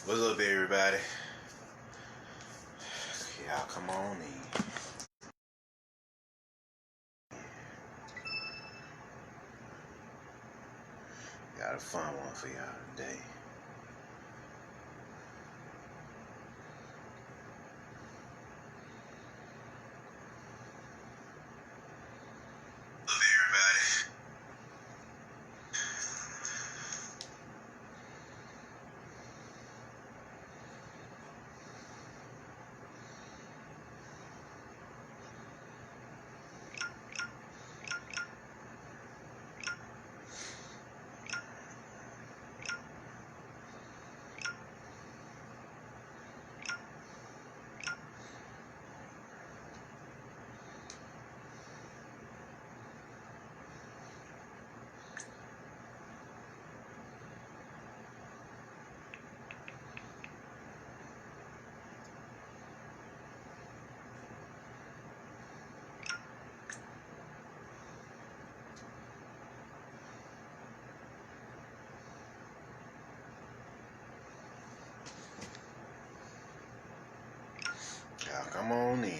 What's up, everybody? Y'all come on in. Got a fun one for y'all today. Y'all come on in.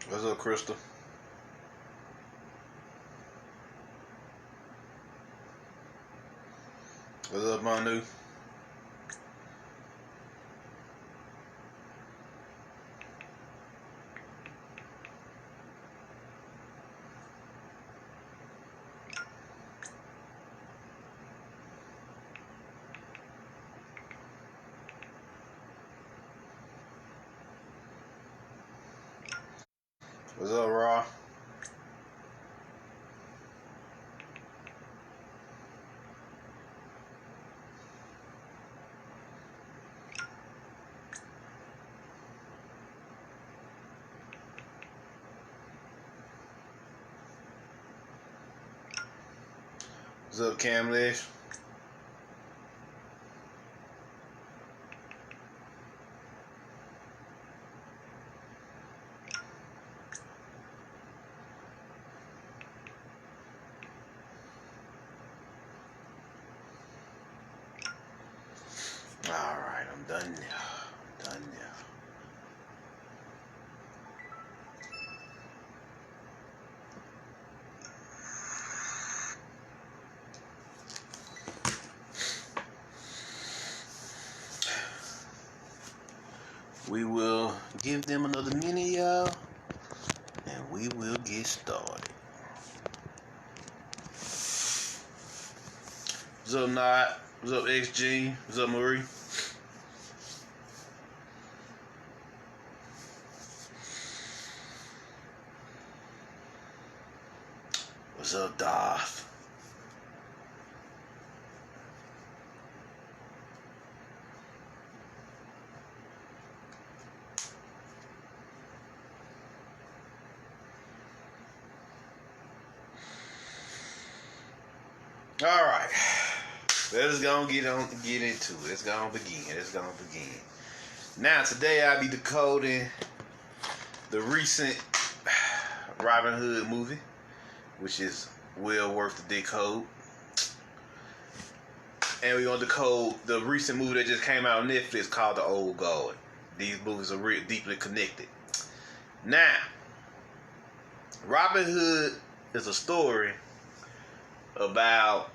What's up, Crystal? What's up, Manu? What's up, Raw? What's up, Camlish? Alright, I'm done now. Done now. We will give them another minute, y'all, and we will get started. What's up, Knot? What's up, XG? What's up, Marie? What's up, Darth? All right, let's go get into it. Let's go begin. Now, today I'll be decoding the recent Robin Hood movie, which is well worth the decode. And we're gonna decode the recent movie that just came out on Netflix called The Old Guard. These movies are real deeply connected. Now, Robin Hood is a story about,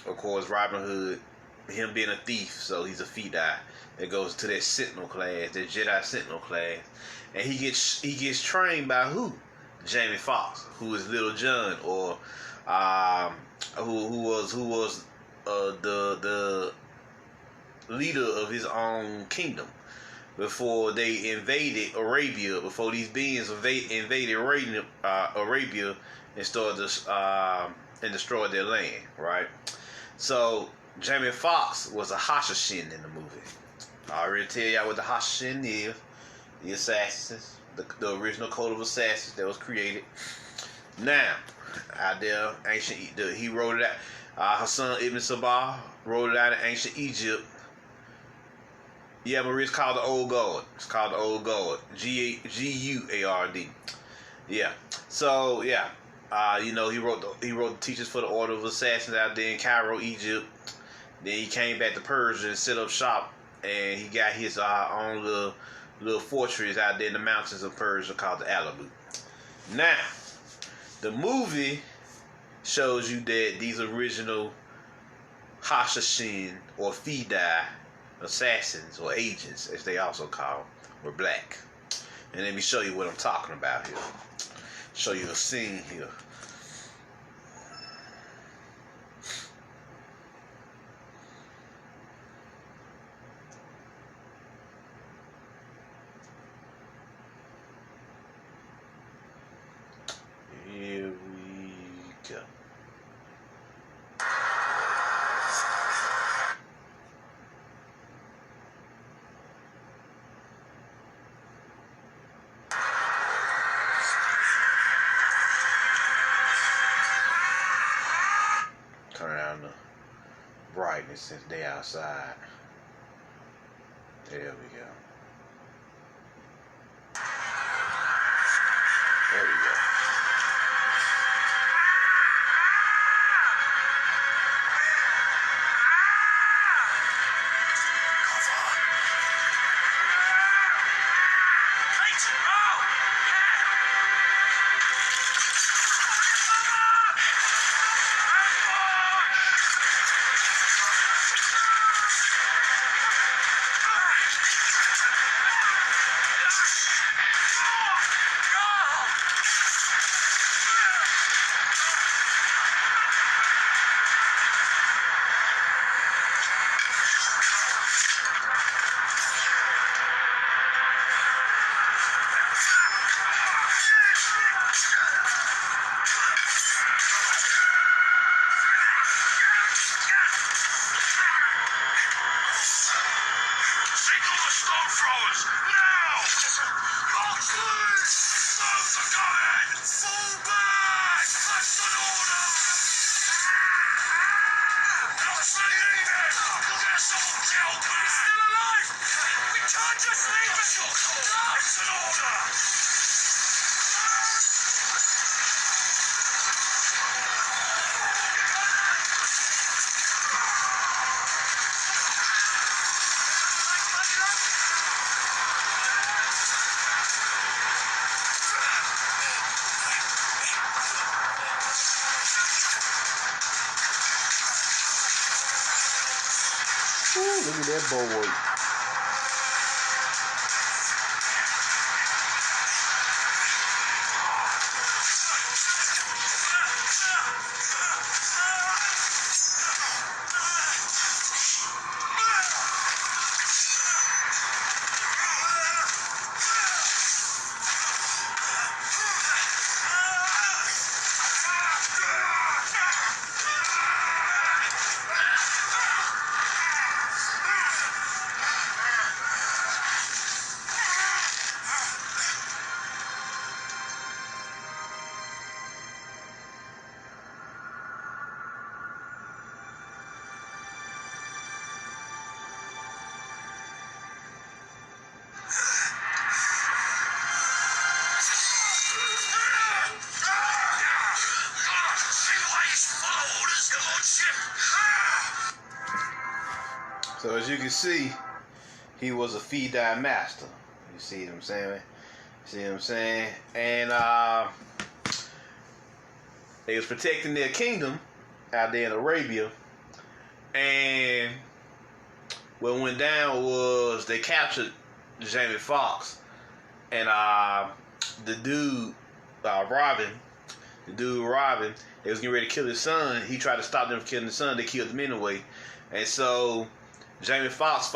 of course, Robin Hood, him being a thief, so he's a Fidai that goes to that Sentinel class, that Jedi Sentinel class, and he gets trained by who? Jamie Foxx, who is Little John, or who was the leader of his own kingdom before they invaded Arabia. Before these beings invaded Arabia and started to and destroyed their land, right? So Jamie Foxx was a Hashashin in the movie. I already tell y'all what the Hashashin is. The assassins, the original code of assassins that was created. Now, out there, ancient. He wrote it out. Her son Ibn Sabah wrote it out in ancient Egypt. Yeah, Marie, it's called the Old Guard. It's called the Old Guard. Guard. Yeah. So yeah, he wrote the teachers for the Order of Assassins out there in Cairo, Egypt. Then he came back to Persia and set up shop, and he got his own little fortress out there in the mountains of Persia called the Alabu. Now, the movie shows you that these original Hashashin or Fidai assassins or agents, as they also call them, were black. And let me show you what I'm talking about here. Show you a scene here. Here we go. Turn down the brightness since they outside. There we go. There we go. Ooh, look at that boy. So as you can see, he was a Fidai master. You see what I'm saying? See what I'm saying? And they was protecting their kingdom out there in Arabia. And what went down was they captured Jamie Foxx and the dude Robin. They was getting ready to kill his son. He tried to stop them from killing his son. They killed him anyway. And so Jamie Foxx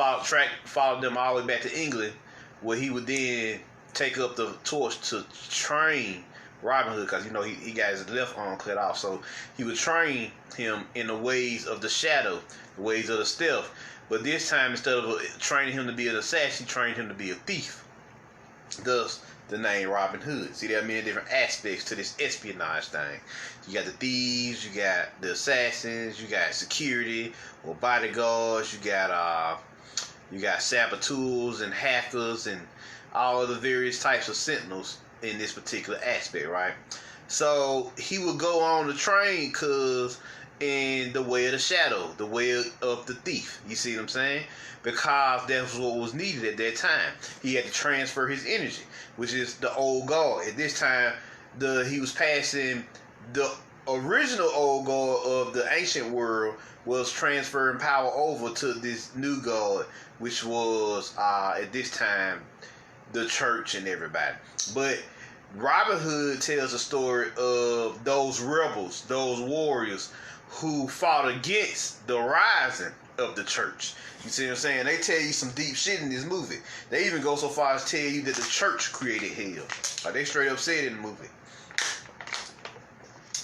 followed them all the way back to England, where he would then take up the torch to train Robin Hood, because he got his left arm cut off. So he would train him in the ways of the shadow, the ways of the stealth. But this time, instead of training him to be an assassin, he trained him to be a thief. Thus, the name Robin Hood. See, there are many different aspects to this espionage thing. You got the thieves, you got the assassins, you got security or bodyguards, you got saboteurs and hackers and all of the various types of sentinels in this particular aspect, right? So he would go on the train because in the way of the shadow, the way of the thief. You see what I'm saying? Because that's what was needed at that time. He had to transfer his energy, which is the old guard. At this time, he was passing the original old guard of the ancient world was transferring power over to this new god, which was at this time the church and everybody. But Robin Hood tells a story of those rebels, those warriors who fought against the rising of the church. You see what I'm saying? They tell you some deep shit in this movie. They even go so far as tell you that the church created hell. Like they straight up said in the movie.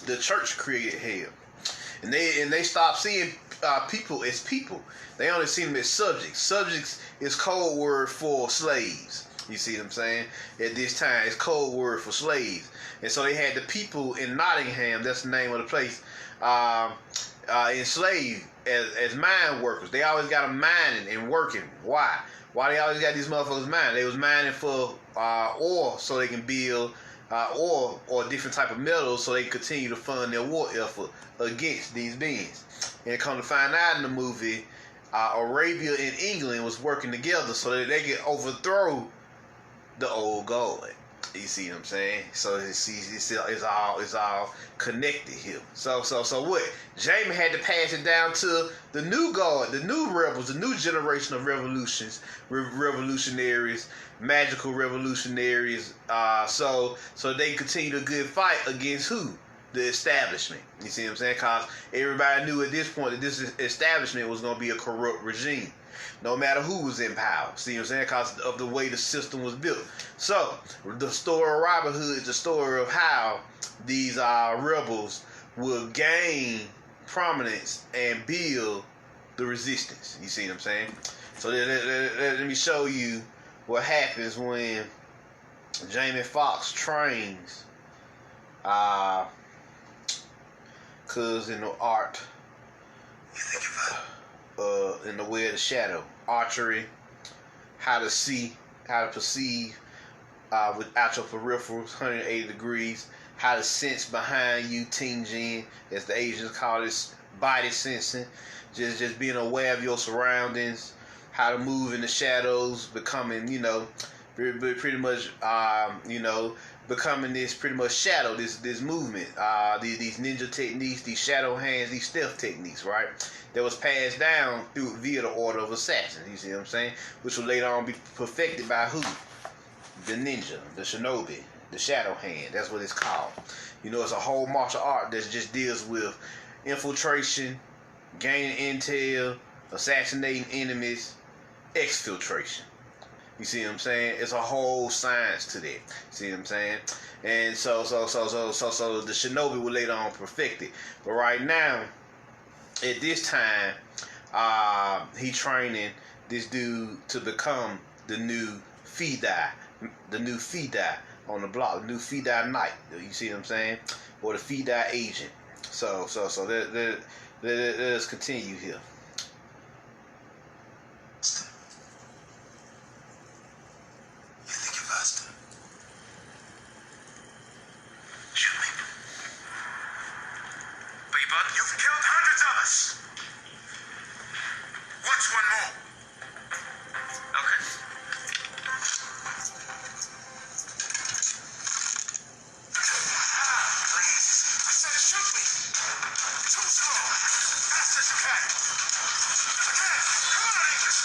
The church created hell. And they stopped seeing people as people. They only see them as subjects. Subjects is code word for slaves. You see what I'm saying? At this time, it's code word for slaves. And so they had the people in Nottingham, that's the name of the place, enslaved as mine workers. They always got them mining and working. Why? Why they always got these motherfuckers mining? They was mining for oil so they can build oil or different type of metals so they can continue to fund their war effort against these beings. And come to find out in the movie, Arabia and England was working together so that they could overthrow the old god. You see what I'm saying? So it's all connected here. So what? Jamie had to pass it down to the new god, the new rebels, the new generation of revolutionaries, magical revolutionaries. So they continue the good fight against who? The establishment. You see what I'm saying? Because everybody knew at this point that this establishment was going to be a corrupt regime. No matter who was in power. See what I'm saying? Because of the way the system was built. So, the story of Robin Hood is the story of how these rebels will gain prominence and build the resistance. You see what I'm saying? So, let me show you what happens when Jamie Foxx trains cause in the art in the way of the shadow, archery, how to see, how to perceive without your peripherals, 180 degrees, how to sense behind you, tinging, as the Asians call this, body sensing, just being aware of your surroundings, how to move in the shadows, becoming, pretty much, becoming this pretty much shadow, this movement, these ninja techniques, these shadow hands, these stealth techniques, right? That was passed down via the order of assassins, you see what I'm saying? Which will later on be perfected by who? The ninja, the shinobi, the shadow hand. That's what it's called. It's a whole martial art that just deals with infiltration, gaining intel, assassinating enemies, exfiltration. You see what I'm saying? It's a whole science to that. See what I'm saying? And so the shinobi will later on perfect it. But right now, at this time, he training this dude to become the new Fidai, on the block, the new Fidai knight. You see what I'm saying? Or the Fidai agent. So let's continue here. You've killed hundreds of us. What's one more? Okay. Please. I said shoot me. Too slow. Fast as you can. Again. Come on, English.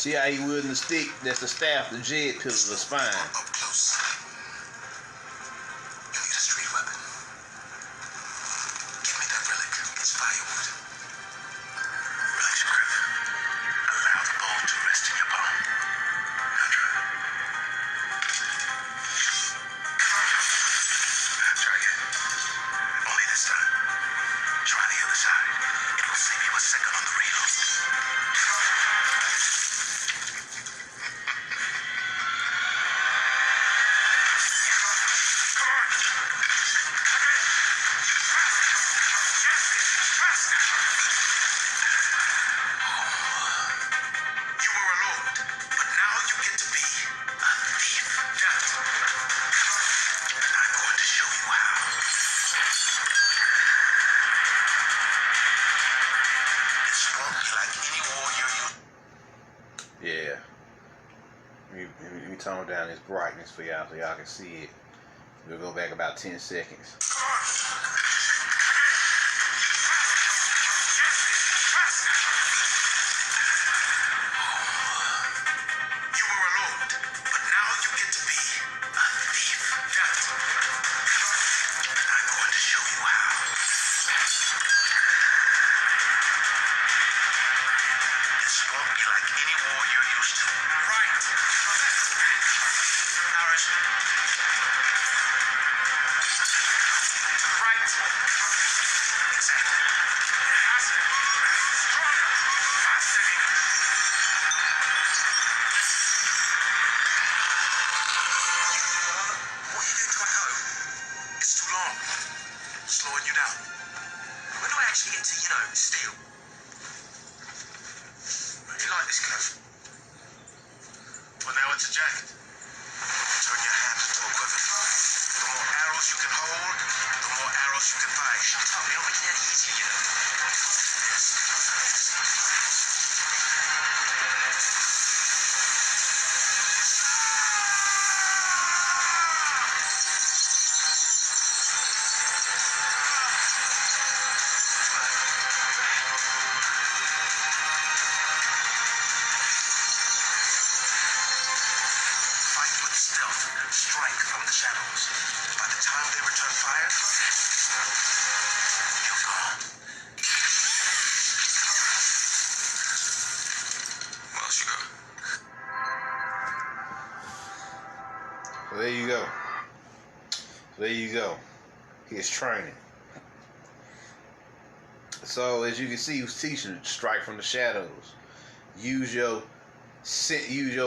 See how he wielding the stick? That's the staff, the jed pillar, the spine. Up close. You need a street weapon. Give me that relic. It's firewood. Relax your grip. Allow the bone to rest in your palm. Now try. second on the reload. You were alone, but now you get to be a thief. And I'm going to show you how. This won't be like any warrior you... Yeah. Let me tone down this brightness for y'all so y'all can see it. We'll go back about 10 seconds. You were alone, but now you get to be a thief. And I'm going to show you how. This won't be like any war you're used to. Right. Harris. Right. Exactly. Faster. Stronger. Faster. What you did to my coat? It's too long. Slowing you down. When do I actually get to, steal? You like this, Kev? Well, now it's a jacket. Turn your hand into a quiver. The more arrows you can hold, the more arrows you can fire. Tell me, don't make it any easier, Yes. Fight with stealth, strike from the shadows. By the time they return fire, you'll be gone. Well, she go. So there you go. There you go. His training. So as you can see, he was teaching strike from the shadows. Use your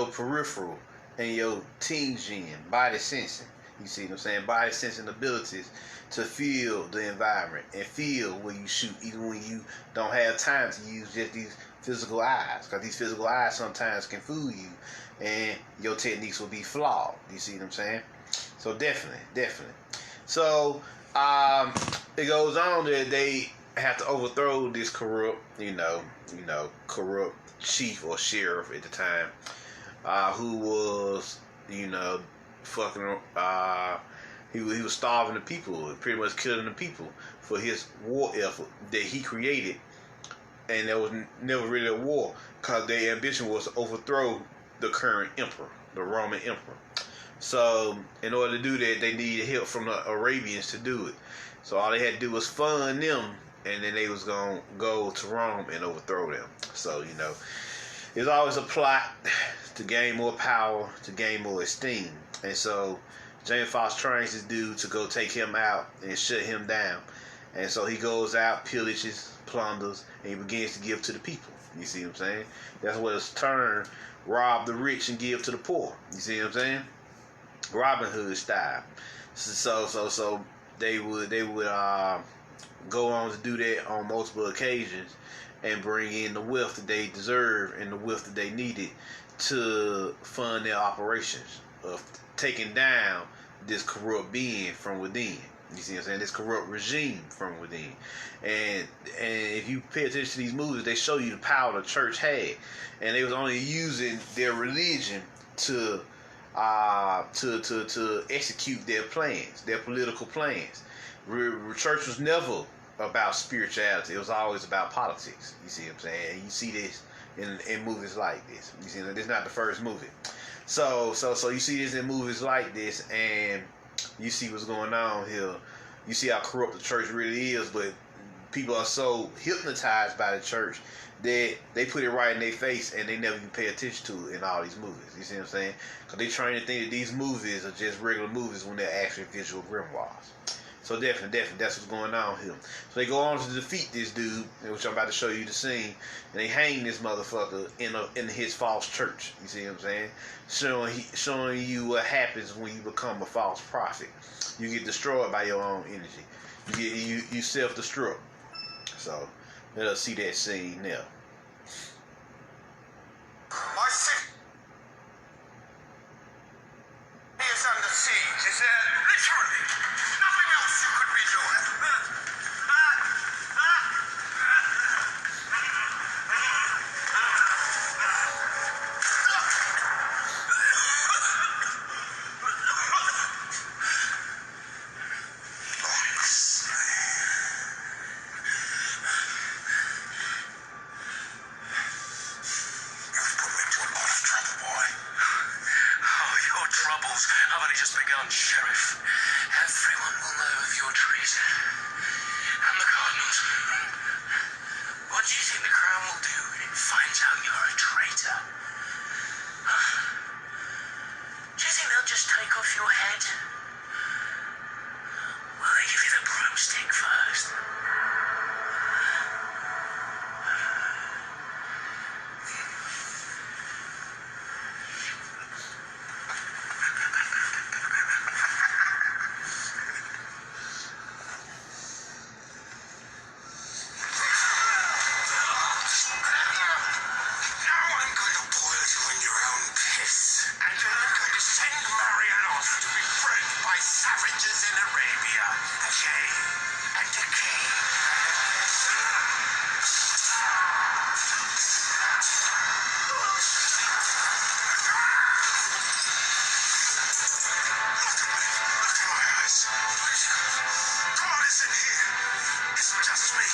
peripheral and your team gen, body sensing. You see what I'm saying? Body sensing abilities to feel the environment and feel where you shoot, even when you don't have time to use just these physical eyes. Because these physical eyes sometimes can fool you and your techniques will be flawed. You see what I'm saying? So definitely. So it goes on that they have to overthrow this corrupt, corrupt chief or sheriff at the time, who was, fucking, he was starving the people, pretty much killing the people for his war effort that he created, and there was never really a war because their ambition was to overthrow the current emperor, the Roman emperor. So in order to do that, they needed help from the Arabians to do it. So all they had to do was fund them, and then they was gonna go to Rome and overthrow them. So there's always a plot to gain more power, to gain more esteem. And so Jamie Foxx trains this dude to go take him out and shut him down. And so he goes out, pillages, plunders, and he begins to give to the people. You see what I'm saying? That's what it's turned, rob the rich and give to the poor. You see what I'm saying? Robin Hood style. So they would go on to do that on multiple occasions and bring in the wealth that they deserve and the wealth that they needed to fund their operations of taking down this corrupt being from within. You see what I'm saying? This corrupt regime from within. And if you pay attention to these movies, they show you the power the church had, and they was only using their religion to execute their plans, their political plans. Church was never about spirituality. It was always about politics. You see what I'm saying? And you see this in movies like this. You see, this is not the first movie. So you see this in movies like this, and you see what's going on here. You see how corrupt the church really is, but people are so hypnotized by the church that they put it right in their face and they never even pay attention to it in all these movies. You see what I'm saying? Because they trying to think that these movies are just regular movies when they're actually visual grimoires. So definitely, that's what's going on here. So they go on to defeat this dude, which I'm about to show you the scene, and they hang this motherfucker in his false church. You see what I'm saying? Showing you what happens when you become a false prophet. You get destroyed by your own energy. You self-destruct. So let us see that scene now. My city is under siege. Is there literally nothing else you could be doing? Troubles have only just begun, Sheriff. Everyone will know of your treason. And the Cardinals. What do you think the Crown will do when it finds out you're a traitor? Huh? Do you think they'll just take off your head? Will they give you the broomstick first? Savages in Arabia, again and again. Look in my eyes. Come on, listen here. It's just me.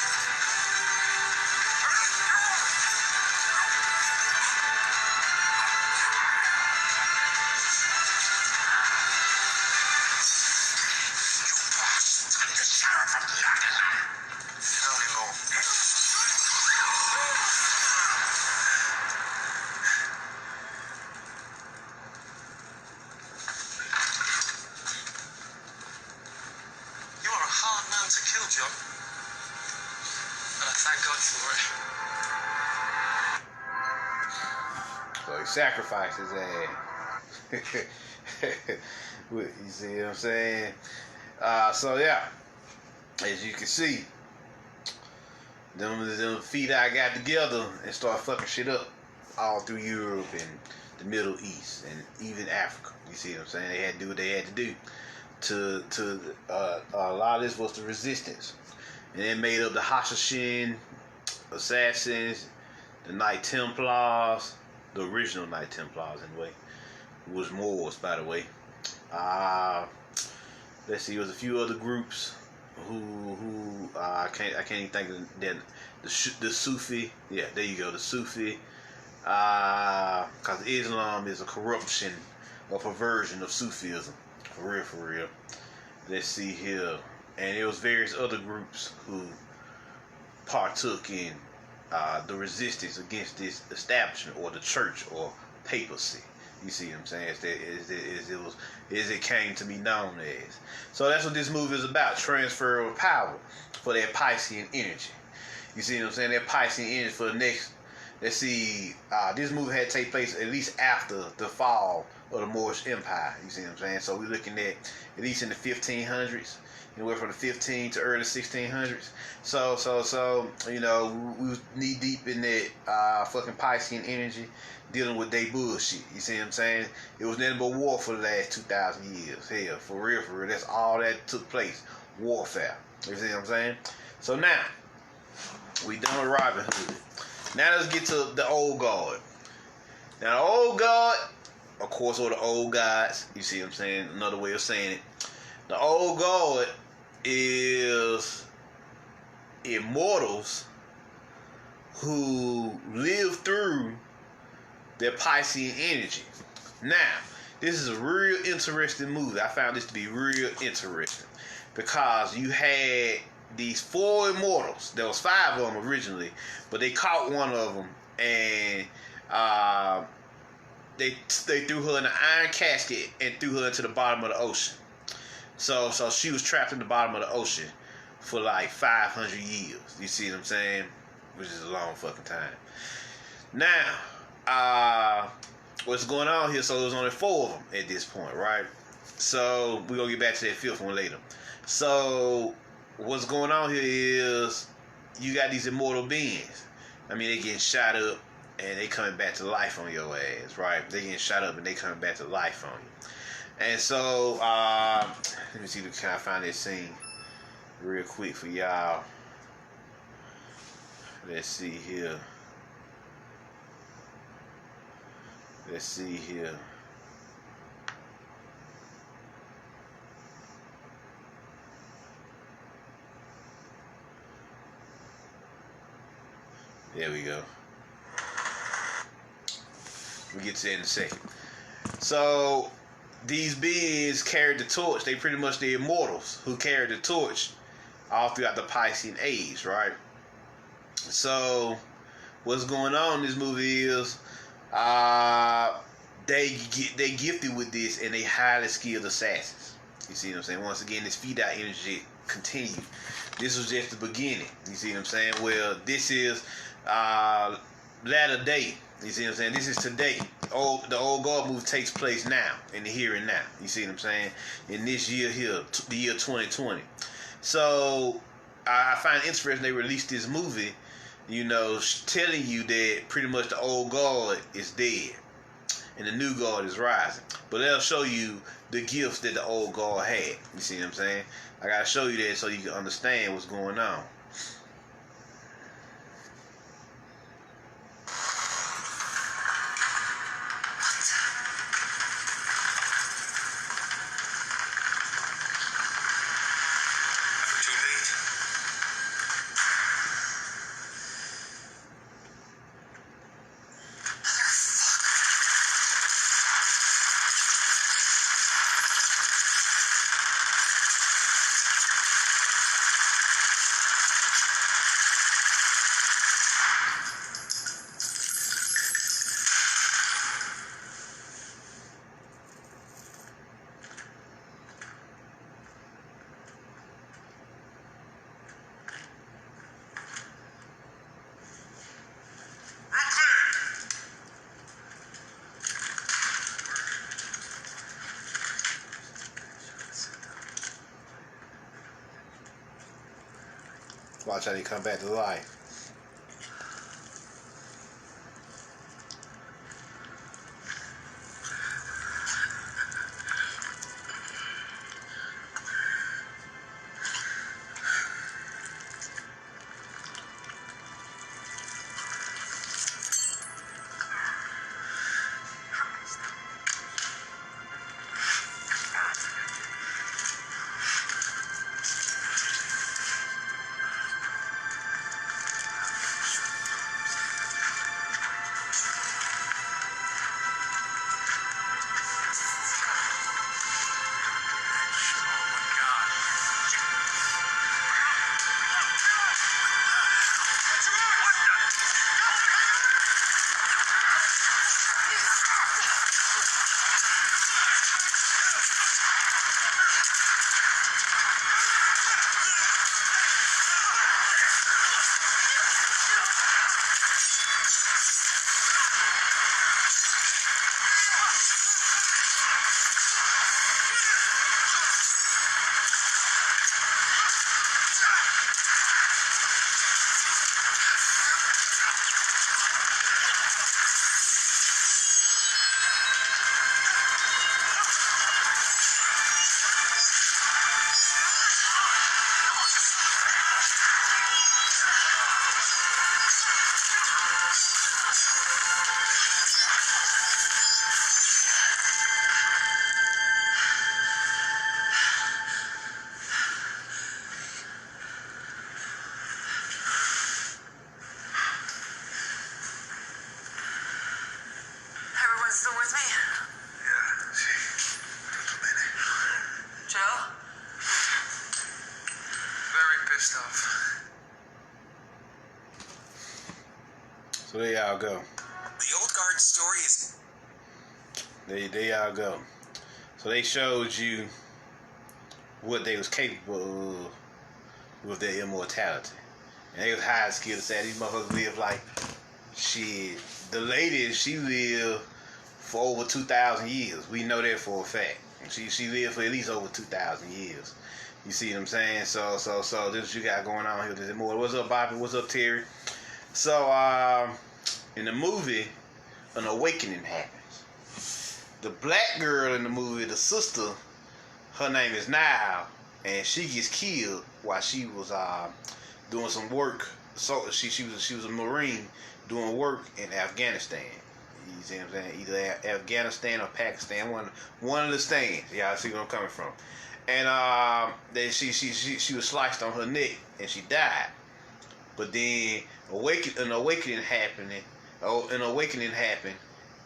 Hard man to kill, John. And I thank God for it. So he sacrificed his ass. You see what I'm saying? So yeah, as you can see, them Fidai got together and started fucking shit up all through Europe and the Middle East and even Africa. You see what I'm saying? They had to do what they had to do. A lot of this was the resistance, and it made up the Hashishin assassins, the Knight Templars, the original Knight Templars anyway, who was Moors, by the way. Let's see, there was a few other groups who I can't even think of them. The Sufi, yeah, there you go, the Sufi, because Islam is a corruption, a perversion of Sufism. For real. Let's see here. And there was various other groups who partook in the resistance against this establishment or the church or papacy. You see what I'm saying? As it came to be known as. So that's what this movie is about. Transfer of power for that Piscean energy. You see what I'm saying? That Piscean energy for the next. Let's see. This movie had to take place at least after the fall of the Moorish Empire. You see what I'm saying? So we're looking at least in the 1500s, anywhere from the 15 to early 1600s. So you know, we was knee deep in that fucking Piscean energy, dealing with they bullshit. You see what I'm saying? It was nothing but war for the last 2,000 years. Hell, for real. That's all that took place. Warfare. You see what I'm saying? So now we done with Robin Hood. Now let's get to the old guard. Now the old guard, of course, or the old gods. You see what I'm saying? Another way of saying it. The old guard is immortals who live through their Piscean energy. Now, this is a real interesting movie. I found this to be real interesting because you had these 4 immortals. There was 5 of them originally, but they caught one of them and they threw her in an iron casket and threw her into the bottom of the ocean. So she was trapped in the bottom of the ocean for like 500 years. You see what I'm saying? Which is a long fucking time. Now, what's going on here? So there's only 4 of them at this point, right? So we're gonna get back to that 5th one later. So what's going on here is you got these immortal beings. I mean, they getting shot up and they coming back to life on your ass, right? They getting shot up and they coming back to life on you. And so, let me see if I can find this scene real quick for y'all. Let's see here. Let's see here. There we go. We'll get to that in a second. So these beings carried the torch. They pretty much the immortals who carried the torch all throughout the Piscean age, right? So what's going on in this movie is they gifted with this and they highly skilled assassins. You see what I'm saying? Once again, this Fidai energy continued. This was just the beginning. You see what I'm saying? Well, this is latter day. You see what I'm saying? This is today. The old guard move takes place now, in the here and now. You see what I'm saying? In this year here, the year 2020. So I find it interesting they released this movie, you know, telling you that pretty much the old guard is dead and the new guard is rising. But they'll show you the gifts that the old guard had. You see what I'm saying? I gotta show you that so you can understand what's going on. Watch how they come back to life. Still with me? Yeah, sí. Tutto bene. Joe? Very pissed off. So there y'all go. The old guard story is... There y'all go. So they showed you what they was capable of with their immortality. And they was high skilled to say these motherfuckers live like shit. The lady, she lived for over 2,000 years. We know that for a fact. She lived for at least over 2,000 years. You see what I'm saying? So this is what you got going on here. There's more. What's up, Bobby? What's up, Terry? So in the movie, an awakening happens. The black girl in the movie, the sister, her name is Nile, and she gets killed while she was doing some work. So she was a Marine doing work in Afghanistan. You see what I'm saying? Either Afghanistan or Pakistan, one of the stands. Y'all see where I'm coming from. And then she was sliced on her neck and she died. But then an awakening happened,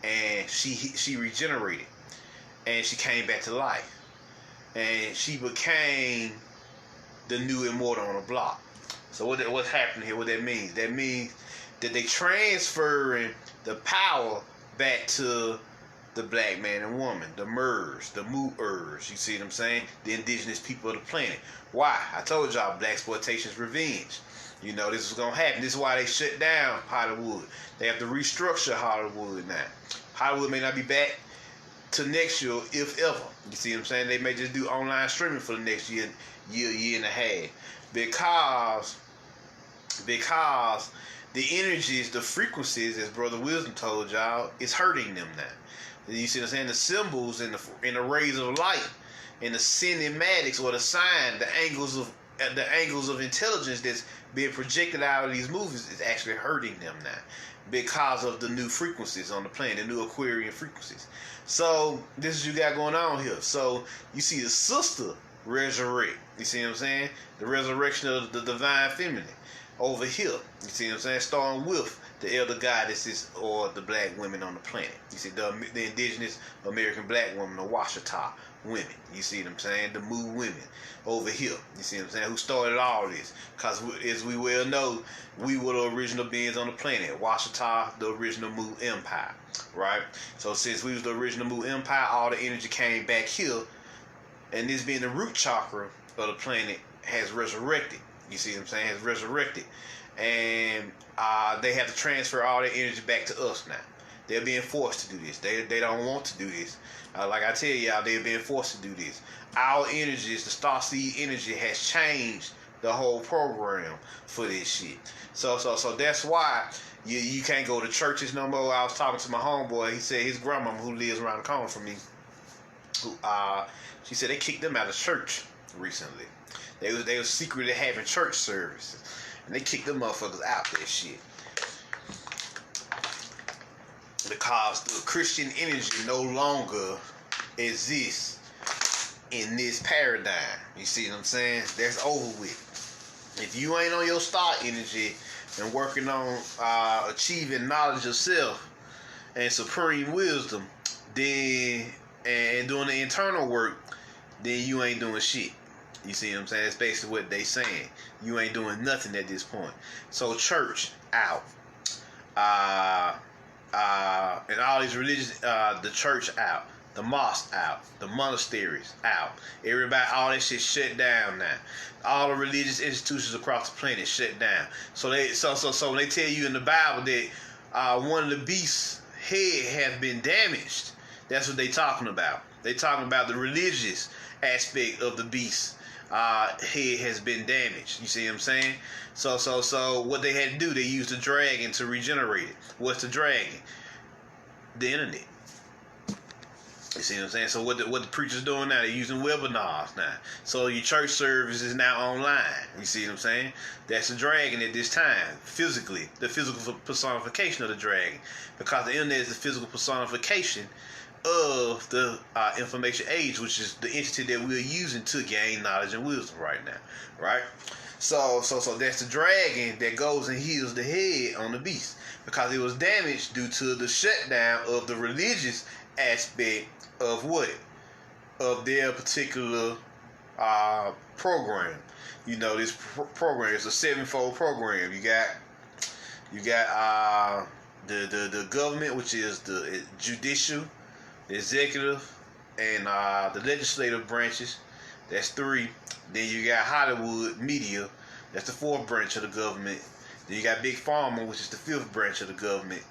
and she regenerated, and she came back to life, and she became the new immortal on the block. So what's happening here? What that means? That means that they transferring the power back to the black man and woman, the Murs, the Mu-ers. You see what I'm saying? The indigenous people of the planet. Why? I told y'all, black exploitation's revenge. You know, this is going to happen. This is why they shut down Hollywood. They have to restructure Hollywood now. Hollywood may not be back to next year, if ever. You see what I'm saying? They may just do online streaming for the next year and a half. Because the energies, the frequencies, as Brother Wisdom told y'all, is hurting them now. You see what I'm saying? The symbols and the rays of light and the cinematics or the sign, the angles of intelligence that's being projected out of these movies is actually hurting them now because of the new frequencies on the planet, the new Aquarian frequencies. So this is what you got going on here. So you see the sister resurrect. You see what I'm saying? The resurrection of the divine feminine over here. You see what I'm saying? Starting with the elder goddesses or the black women on the planet. You see the indigenous American black women, the Washita women. You see what I'm saying? The Mu women over here. You see what I'm saying? Who started all this? Because as we well know, we were the original beings on the planet. Washita, the original Mu Empire. Right? So since we was the original Mu Empire, all the energy came back here. And this being the root chakra of the planet has resurrected. You see what I'm saying? Has resurrected. And they have to transfer all their energy back to us now. They're being forced to do this. They don't want to do this. Like I tell y'all, they're being forced to do this. Our energies, the starseed energy, has changed the whole program for this shit. So that's why you can't go to churches no more. I was talking to my homeboy. He said his grandmama, who lives around the corner from me, she said they kicked them out of church recently. They was secretly having church services, and they kicked them motherfuckers out that shit because the Christian energy no longer exists in this paradigm. You see what I'm saying? That's over with. If you ain't on your star energy and working on achieving knowledge of self and supreme wisdom, then and doing the internal work, then you ain't doing shit. You see what I'm saying? That's basically what they saying. You ain't doing nothing at this point. So church out. And all these religions, the church out. The mosque out. The monasteries out. Everybody, all that shit shut down now. All the religious institutions across the planet shut down. So when they tell you in the Bible that one of the beasts' head has been damaged, that's what they talking about. They talking about the religious aspect of the beast. Head has been damaged. You see what I'm saying? So what they had to do, they used the dragon to regenerate it. What's the dragon? The internet. You see what I'm saying? So what the preachers doing now? They're using webinars now. So your church service is now online. You see what I'm saying? That's the dragon at this time. Physically, the physical personification of the dragon, because the internet is the physical personification of the information age, which is the entity that we're using to gain knowledge and wisdom right now, right? So that's the dragon that goes and heals the head on the beast, because it was damaged due to the shutdown of the religious aspect of what? Of their particular program. You know, this program is a sevenfold program. You got the government, which is the judicial, the executive, and the legislative branches. That's 3. Then you got Hollywood media. That's the 4th branch of the government. Then you got Big Pharma, which is the 5th branch of the government.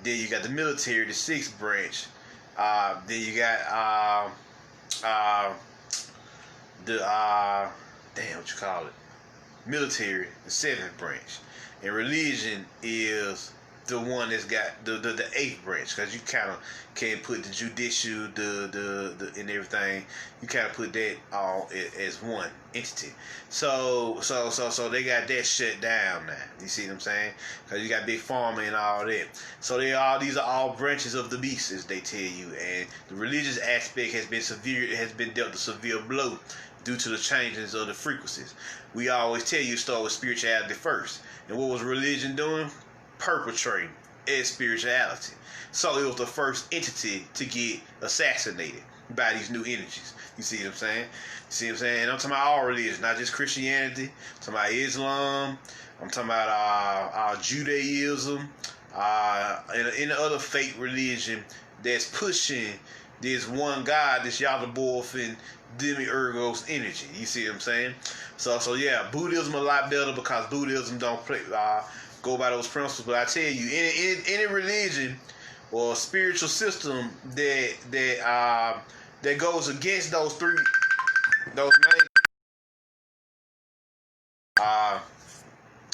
Then you got the military, the 6th branch. Then you got the damn, what you call it? Military, the 7th branch. And religion is the one that's got the 8th branch, because you kind of can't put the judicial, the and everything. You kind of put that all as one entity. So they got that shut down now. You see what I'm saying? Because you got Big Pharma and all that. So these are all branches of the beast, as they tell you. And the religious aspect has been severe. It has been dealt a severe blow due to the changes of the frequencies. We always tell you start with spirituality first. And what was religion doing? Perpetrating its spirituality. So it was the first entity to get assassinated by these new energies. You see what I'm saying? You see what I'm saying? I'm talking about all religions, not just Christianity. I'm talking about Islam. I'm talking about Judaism, and any other fake religion that's pushing this one God, this Yaldabaoth demiurgos energy. You see what I'm saying? So yeah, Buddhism a lot better, because Buddhism don't go by those principles. But I tell you, any religion or spiritual system that goes against those main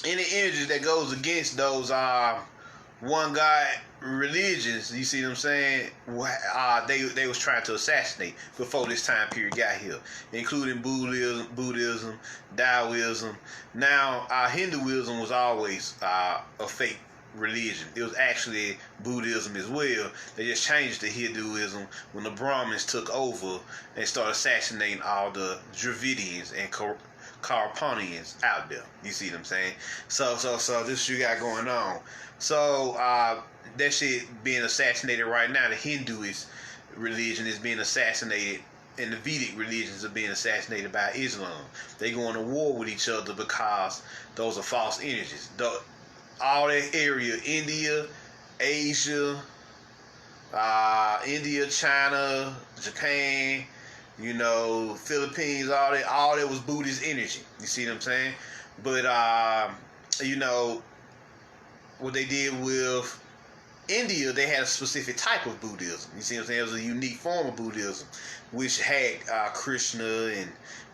any energy that goes against those one God religions, you see what I'm saying? They was trying to assassinate before this time period got here, including Buddhism, Taoism. Now, Hinduism was always a fake religion. It was actually Buddhism as well. They just changed it to Hinduism when the Brahmins took over and started assassinating all the Dravidians and Carponians out there. You see what I'm saying? So this you got going on. So that shit being assassinated right now. The Hinduist religion is being assassinated, and the Vedic religions are being assassinated by Islam. They going to war with each other because those are false energies. All that area, India, Asia, China, Japan, Philippines, all that was Buddhist energy. You see what I'm saying? But what they did with India, they had a specific type of Buddhism. You see what I'm saying? It was a unique form of Buddhism, which had Krishna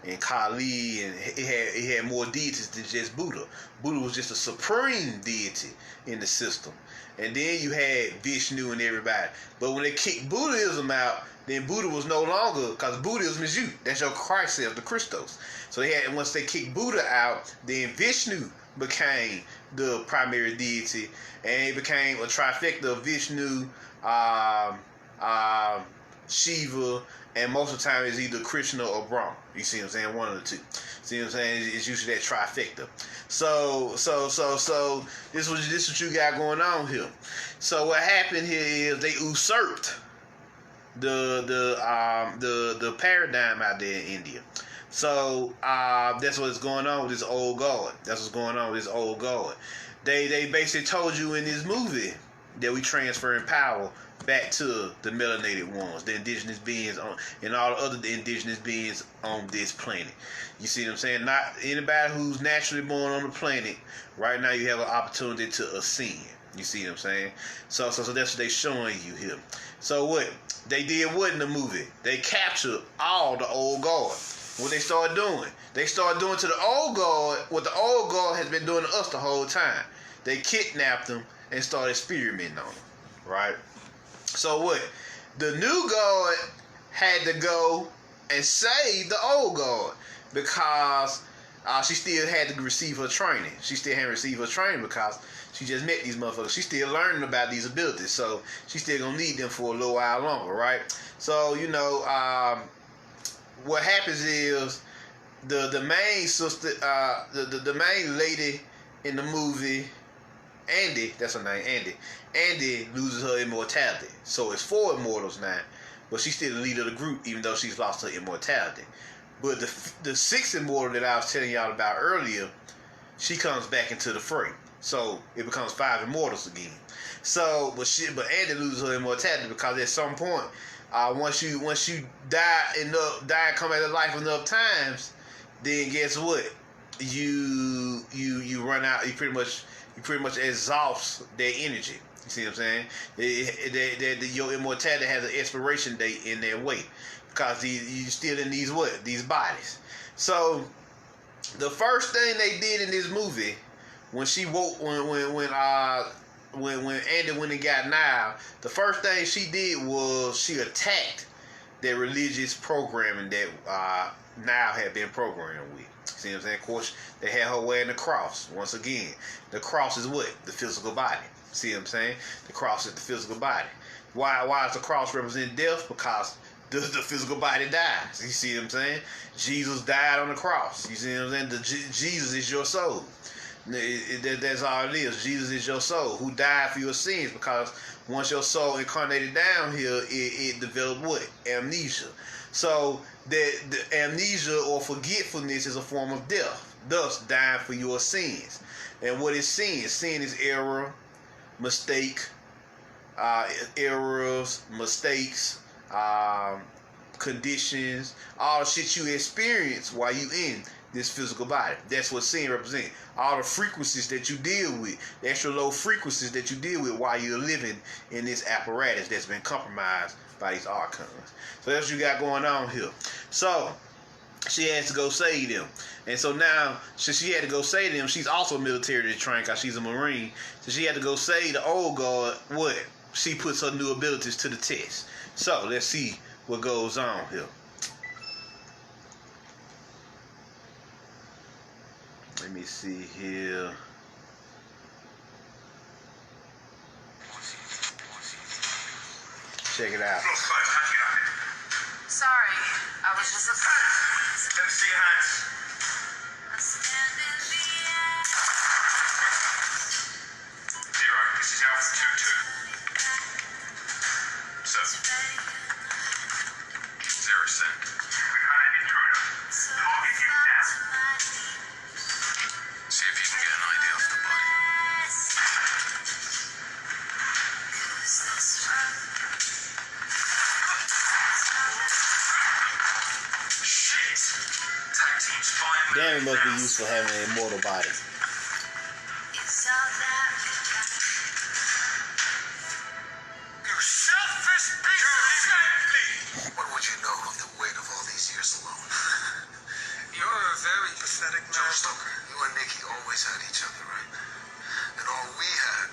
and Kali, and it had more deities than just Buddha. Buddha was just a supreme deity in the system. And then you had Vishnu and everybody. But when they kicked Buddhism out, then Buddha was no longer, because Buddhism is you. That's your Christ self, the Christos. So once they kicked Buddha out, then Vishnu became the primary deity, and it became a trifecta of Vishnu, Shiva, and most of the time it's either Krishna or Brahma. You see what I'm saying? One of the two. See what I'm saying? It's usually that trifecta. So this is what you got going on here. So what happened here is they usurped the paradigm out there in India. So that's what's going on with this old god. That's what's going on with this old god. They basically told you in this movie that we transferring power back to the melanated ones, the indigenous beings and all the other indigenous beings on this planet. You see what I'm saying? Not anybody who's naturally born on the planet. Right now, you have an opportunity to ascend. You see what I'm saying? So that's what they're showing you here. So what they did? What in the movie? They captured all the old god. What they started doing? They started doing to the old god what the old god has been doing to us the whole time. They kidnapped them and started experimenting on them. Right? So what? The new god had to go and save the old god, because she still had to receive her training. She still hadn't received her training because she just met these motherfuckers. She's still learning about these abilities, so she's still gonna need them for a little while longer, right? So what happens is the main sister, the main lady in the movie, Andy, that's her name, Andy loses her immortality. So it's 4 immortals now, but she's still the leader of the group, even though she's lost her immortality. But the 6th immortal that I was telling y'all about earlier, she comes back into the fray. So it becomes 5 immortals again. So, but Andy loses her immortality because at some point, Once you die come back to life enough times, then guess what? You run out. You pretty much exhaust that energy. You see what I'm saying? Your immortality has an expiration date in that way, because you still in these bodies. So the first thing they did in this movie, when she woke, when Andy went and got Nile, the first thing she did was she attacked that religious programming that Nile had been programmed with. See what I'm saying? Of course, they had her wearing the cross. Once again, the cross is what? The physical body. See what I'm saying? The cross is the physical body. Why does the cross represent death? Because the physical body dies. You see what I'm saying? Jesus died on the cross. You see what I'm saying? Jesus is your soul. That's all it is. Jesus is your soul who died for your sins, because once your soul incarnated down here, it developed what? Amnesia. So the amnesia or forgetfulness is a form of death, thus dying for your sins. And what is sin? Sin is error, mistake, errors, mistakes, conditions, all the shit you experience while you in this physical body. That's what sin represents. All the frequencies that you deal with, the extra low frequencies that you deal with while you're living in this apparatus that's been compromised by these archons. So that's what you got going on here. So she has to go save them. And so now, since she had to go save them, she's also military trained because she's a Marine. So she had to go save the old guard. What? She puts her new abilities to the test. So let's see what goes on here. Let me see here. Check it out. Sorry, I was just surprised. Let me see your hands. Zero. This is Alpha 2-2. So, 0 cent. We've had an intruder. Target him down. See if you can get an idea of the body. Shit! Tag team's fire. Damn, it must be useful having an immortal body. You selfish piece of shit! What would you know of the weight of all these years alone? You're a very pathetic man. Joe Stoker, you and Nikki always had each other, right? And all we had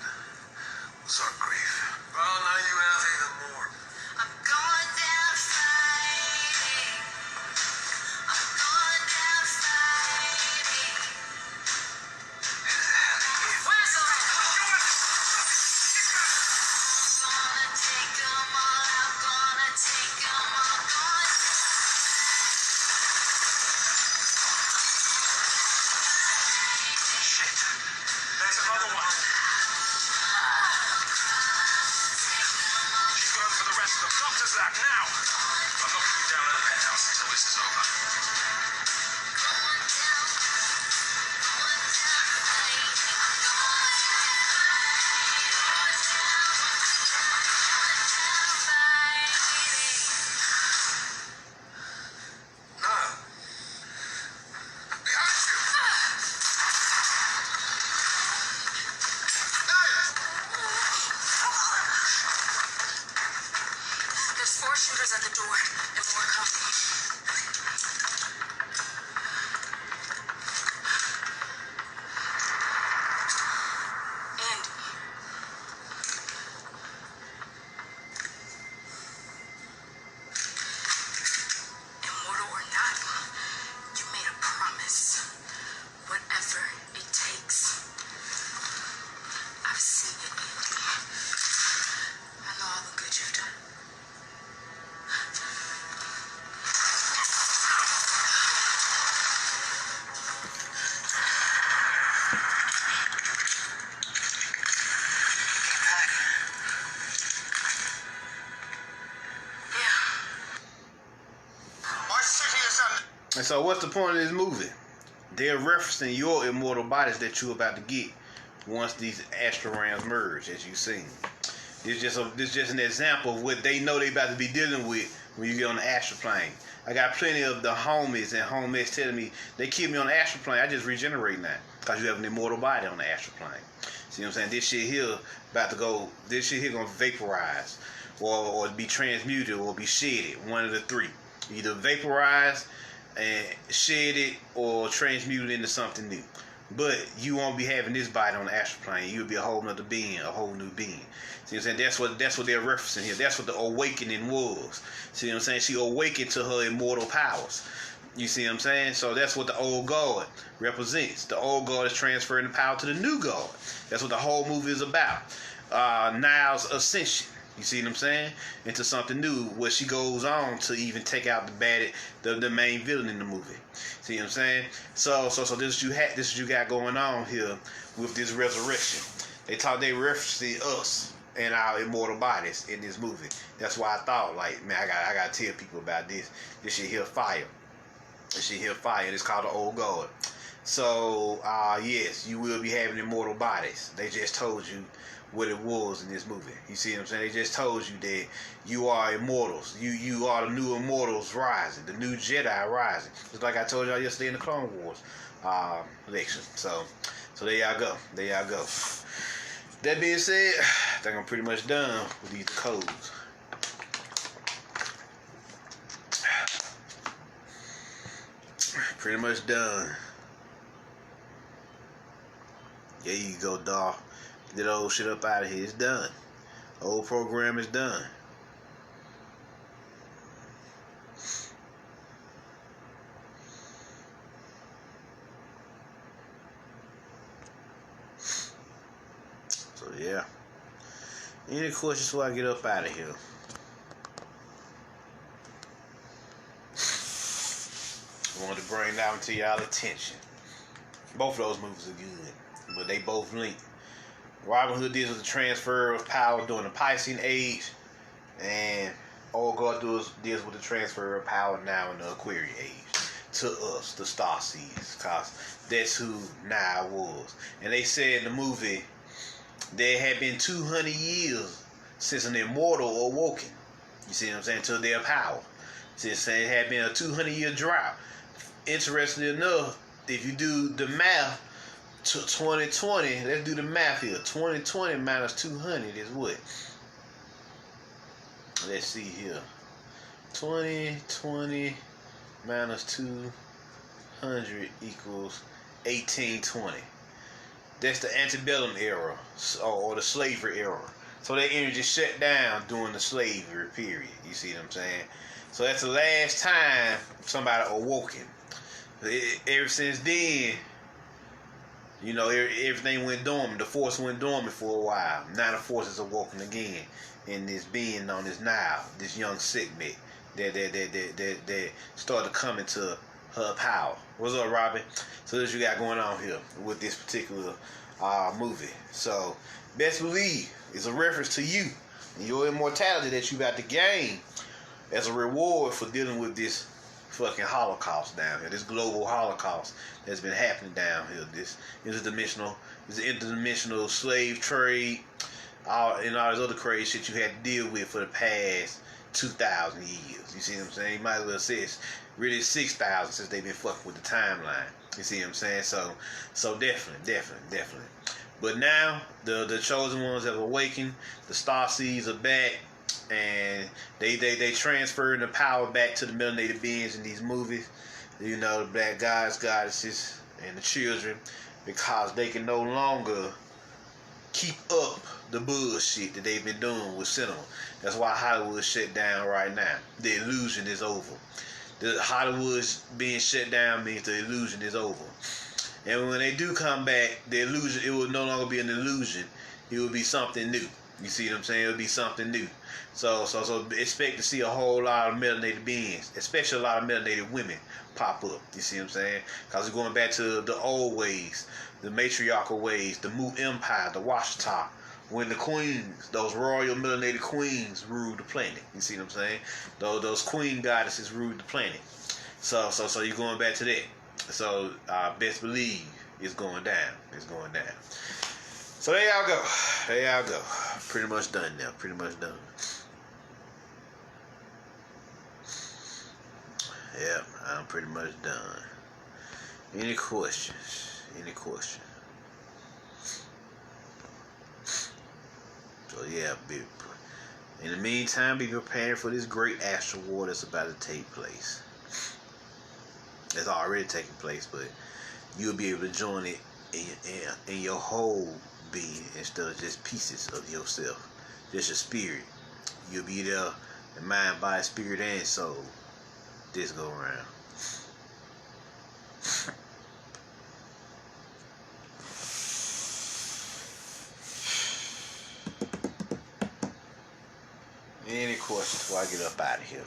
was our grief. Well, now you have even more. I'm going down fighting. I'm going down fighting. Where's the rest? Gonna take them all out. Gonna take them all. Shit. There's another one. She's going for the rest of them. Doctor's that now. I'm not coming down to the penthouse until this is over. No. Behind you. There's 4 shooters at the door and more coming. Andy. Immortal or not, you made a promise. Whatever it takes. I've seen it, Andy. I know all the good you've done. Yeah. My city is under. And so what's the point of this movie? They're referencing your immortal bodies that you're about to get once these astrorams merge, as you've seen. This just an example of what they know they about to be dealing with when you get on the astral plane. I got plenty of the homies and homies telling me they keep me on the astral plane. I just regenerate now because you have an immortal body on the astral plane. See what I'm saying? This shit here about to go. This shit here gonna vaporize, or be transmuted, or be shedded. One of the three. Either vaporize and shed it, or transmute it into something new. But you won't be having this body on the astral plane. You'll be a whole nother being, a whole new being. See what I'm saying? That's what they're referencing here. That's what the awakening was. See what I'm saying? She awakened to her immortal powers. You see what I'm saying? So that's what the old God represents. The old God is transferring the power to the new God. That's what the whole movie is about. Niall's ascension. You see what I'm saying? Into something new, where she goes on to even take out the main villain in the movie. See what I'm saying? So this is what you got going on here with this resurrection. They referencing us and our immortal bodies in this movie. That's why I thought, like, man, I gotta tell people about this. This shit here fire. This shit here fire. It's called the Old God. So yes, you will be having immortal bodies. They just told you what it was in this movie. You see what I'm saying? They just told you that you are immortals. You are the new immortals rising, the new Jedi rising. Just like I told y'all yesterday in the Clone Wars lecture. So there y'all go. There y'all go. That being said, I think I'm pretty much done with these codes. Pretty much done. There you go, dawg. Get that old shit up out of here. It's done. The old program is done. So yeah. Any questions before I get up out of here? I wanted to bring that to y'all attention. Both of those movies are good, but they both linked. Robin Hood deals with the transfer of power during the Piscean Age, and Old God deals with the transfer of power now in the Aquarian Age to us, the Starseeds, because that's who Niall was. And they said in the movie there had been 200 years since an immortal awoken. You see what I'm saying? To their power. Since it had been a 200-year drought. Interestingly enough, if you do the math to 2020, let's do the math here. 2020 minus 200 is what? Let's see here. 2020 minus 200 equals 1820. That's the antebellum era, or the slavery era. So that energy shut down during the slavery period. You see what I'm saying? So that's the last time somebody awoken. Ever since then, you know, everything went dormant. The force went dormant for a while. Now the force is awoken again in this being known as Niall, this young Sigmet that started coming to her power. What's up, Robin? So this you got going on here with this particular movie. So best believe it's a reference to you and your immortality that you about to gain as a reward for dealing with this fucking Holocaust down here, this global Holocaust that's been happening down here. This interdimensional slave trade, and all this other crazy shit you had to deal with for the past 2,000 years. You see what I'm saying? You might as well say it's really 6,000 since they've been fucking with the timeline. You see what I'm saying? So definitely. But now the chosen ones have awakened. The Starseeds are back. And they transferring the power back to the melanated beings in these movies, you know, the black gods, goddesses, and the children, because they can no longer keep up the bullshit that they've been doing with cinema. That's why Hollywood's shut down right now. The illusion is over. The Hollywood's being shut down means the illusion is over. And when they do come back, the illusion, it will no longer be an illusion. It will be something new. You see what I'm saying? It'll be something new. So expect to see a whole lot of melanated beings, especially a lot of melanated women, pop up. You see what I'm saying? Because we're going back to the old ways, the matriarchal ways, the Mu Empire, the Washita, when the queens, those royal melanated queens, ruled the planet. You see what I'm saying? Those queen goddesses ruled the planet. So you're going back to that. So best believe it's going down. It's going down. So there y'all go. There y'all go. Pretty much done now. Pretty much done. Yep, I'm pretty much done. Any questions? Any questions? So yeah, in the meantime, be prepared for this great astral war that's about to take place. It's already taking place, but you'll be able to join it in your whole being instead of just pieces of yourself, just your spirit. You'll be there in mind, body, spirit, and soul. This go around. Any questions before I get up out of here?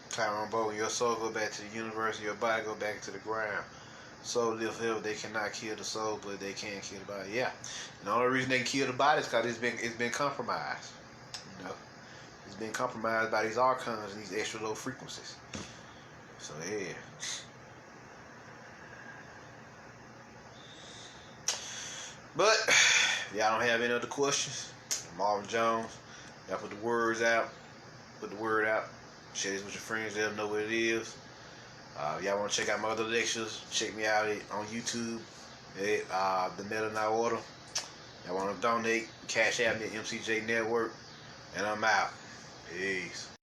Tyrone, when your soul go back to the universe, your body go back to the ground. Soul live forever. They cannot kill the soul, but they can kill the body. Yeah. And the only reason they can kill the body is because it's been compromised. You know, it's been compromised by these archons and these extra low frequencies. So yeah. But y'all don't have any other questions? Marvin Jones. Y'all put the words out. Put the word out. Share this with your friends. Let them know what it is. Y'all want to check out my other lectures? Check me out on YouTube. The Metal Now Order. Y'all want to donate? Cashapp me at mcjnetwork. And I'm out. Peace.